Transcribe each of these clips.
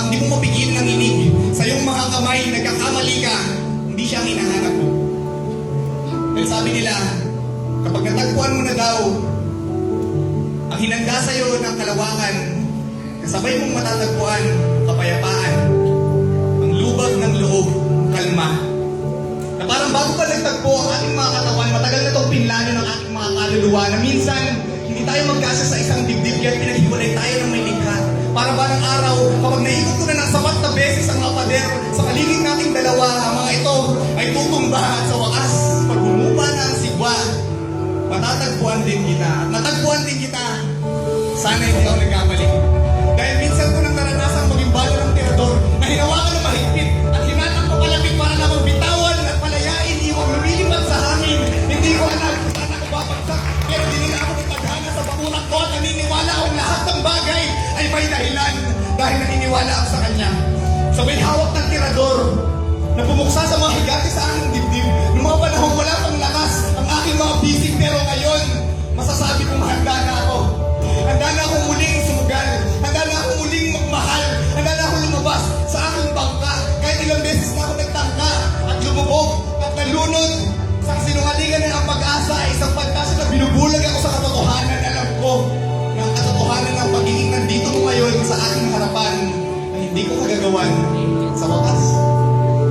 hindi mo mapigilan ang inig. Sa iyong mga kamay, nagkakamali ka, hindi siya ang hinahanap mo. Dahil sabi nila, kapag natagpuan mo na daw ang hinanda sa iyo ng kalawakan, kasabay mong matatagpuan kapayapaan, ang lubag ng loob, kalma. Na parang bago pa nagtagpo ang ating mga katawan, matagal na itong pinlano ng ating mga kaluluwa na minsan hindi tayo magkasya sa isang dibdib kaya pinaghiwalay tayo ng may likha. Para ba ng araw, kapag naikot ko na ng sapat na beses ang mga pader sa paligid nating dalawa, ang mga ito ay tutumba at sa wakas, pag humupa na ang sigwa, matatagpuan din kita. At matagpuan din kita, sana hindi ako nagkamali. Dahil minsan ko nang naranasang maging balo ng tirador na hinawakan ng mahigpit at hinatang ko palapit para namang bitawan at palayain, iwang lumilipad sa hangin. Hindi ko alam kung saan ako babagsak, pero dinila ako ng tadhana sa bakurak ko at naniniwala akong lahat ng bagay ay may dahilan dahil naniniwala ako sa kanya. Sabay hawak ng tirador na bumuksa sa mga higati sa aking dibdib. Noong mga panahong wala pang lakas ang aking mga bisig, pero ngayon masasabi kong handa na ako. Handa na akong muling sumugal. Handa na akong muling magmahal. Handa na akong lumabas sa aking bangka. Kahit ilang beses na ako nagtangka at lumubog at nalunod sa sinungalingan ng ang pag-asa ay isang pagkasa na binubulag ako sa katotohanan. Alam ko na ang katotohanan ng pagiging nandito ko ngayon sa aking harapan na hindi ko kagagawan sa wakas.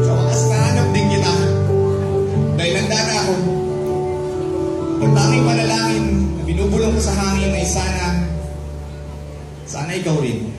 Sa wakas nahanap din kita. Dahil handa na ako. Ang tanging panalangin na binubulong ko sa hangin ay sana ikaw rin.